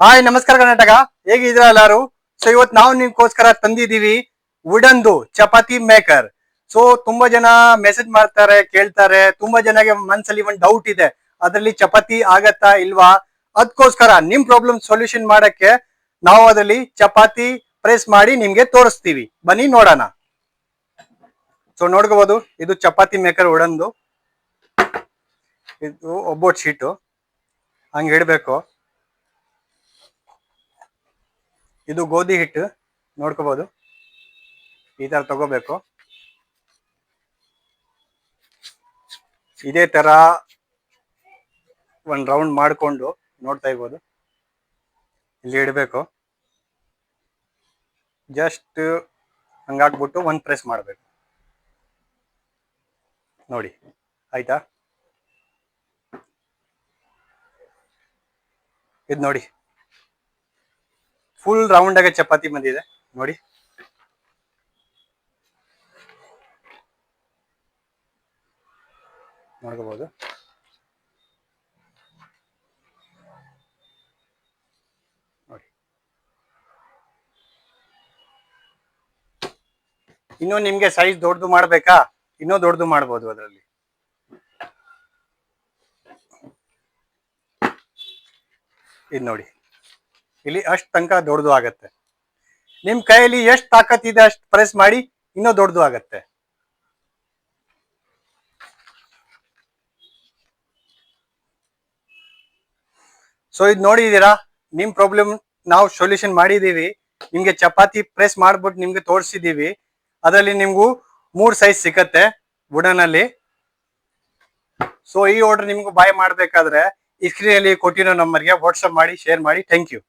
Hi ನಮಸ್ಕಾರ ಕರ್ನಾಟಕ, ಹೇಗಿದ್ರ ಎಲ್ಲಾರು? So ಇವತ್ತು ನಾವು ನಿಮ್ಗೋಸ್ಕರ ತಂದಿದೀವಿ ವುಡನ್ದು ಚಪಾತಿ ಮೇಕರ್. ಸೊ ತುಂಬಾ ಜನ ಮೆಸೇಜ್ ಮಾಡ್ತಾರೆ, ಕೇಳ್ತಾರೆ. ತುಂಬಾ ಜನಗೆ ಮನ್ಸಲ್ಲಿ ಒಂದು ಡೌಟ್ ಇದೆ, ಅದ್ರಲ್ಲಿ ಚಪಾತಿ ಆಗತ್ತಾ ಇಲ್ವಾ. ಅದಕ್ಕೋಸ್ಕರ ನಿಮ್ ಪ್ರಾಬ್ಲಮ್ ಸೊಲ್ಯೂಷನ್ ಮಾಡಕ್ಕೆ ನಾವು ಅದ್ರಲ್ಲಿ ಚಪಾತಿ ಪ್ರೆಸ್ ಮಾಡಿ ನಿಮ್ಗೆ ತೋರಿಸ್ತೀವಿ. ಬನ್ನಿ ನೋಡೋಣ. ಸೊ ನೋಡ್ಕೋಬಹುದು, ಇದು ಚಪಾತಿ ಮೇಕರ್ ವುಡನ್ದು. ಇದು ಒಬ್ಬಟ್ಟು ಶೀಟು ಹಂಗೆ ಇಡಬೇಕು. ಇದು ಗೋಧಿ ಹಿಟ್ಟು ನೋಡ್ಕೋಬಹುದು, ಈ ತರ ತಗೋಬೇಕು. ಇದೇ ತರ ಒಂದ್ ರೌಂಡ್ ಮಾಡ್ಕೊಂಡು ನೋಡ್ತಾ ಇರ್ಬೋದು, ಇಲ್ಲಿ ಇಡಬೇಕು. ಜಸ್ಟ್ ಹಂಗಾಕ್ಬಿಟ್ಟು ಒಂದ್ ಪ್ರೆಸ್ ಮಾಡಬೇಕು ನೋಡಿ, ಆಯ್ತಾ? ಇದು ನೋಡಿ, ಫುಲ್ ರೌಂಡ್ ಆಗಿ ಚಪಾತಿ ಬಂದಿದೆ ನೋಡಿ. ನೋಡ್ಕೋಬಹುದು. ನೋಡಿ, ಇನ್ನು ನಿಮ್ಗೆ ಸೈಜ್ ದೊಡ್ಡದು ಮಾಡ್ಬೇಕಾ, ಇನ್ನೂ ದೊಡ್ಡದು ಮಾಡ್ಬೋದು. ಅದರಲ್ಲಿ ಇದು ನೋಡಿ, ಇಲ್ಲಿ ಅಷ್ಟು ತನಕ ದೊಡ್ಡದು ಆಗತ್ತೆ. ನಿಮ್ ಕೈಯಲ್ಲಿ ಎಷ್ಟು ತಾಕತ್ತಿದೆ ಅಷ್ಟು ಪ್ರೆಸ್ ಮಾಡಿ, ಇನ್ನೂ ದೊಡ್ಡದು ಆಗತ್ತೆ. ಸೊ ಇದು ನೋಡಿದೀರಾ, ನಿಮ್ ಪ್ರಾಬ್ಲಮ್ ನಾವು ಸೊಲ್ಯೂಷನ್ ಮಾಡಿದೀವಿ. ನಿಮ್ಗೆ ಚಪಾತಿ ಪ್ರೆಸ್ ಮಾಡ್ಬಿಟ್ಟು ನಿಮ್ಗೆ ತೋರಿಸಿದೀವಿ. ಅದರಲ್ಲಿ ನಿಮ್ಗೂ 3 ಸೈಜ್ ಸಿಕ್ಕತ್ತೆ ವುಡನ್ ಅಲ್ಲಿ. ಸೊ ಈ ಆರ್ಡರ್ ನಿಮ್ಗೂ ಬಾಯ್ ಮಾಡ್ಬೇಕಾದ್ರೆ ಈ ಸ್ಕ್ರೀನ್ ಅಲ್ಲಿ ಕೊಟ್ಟಿರೋ ನಂಬರ್ಗೆ ವಾಟ್ಸ್ಆಪ್ ಮಾಡಿ, ಶೇರ್ ಮಾಡಿ. Thank you.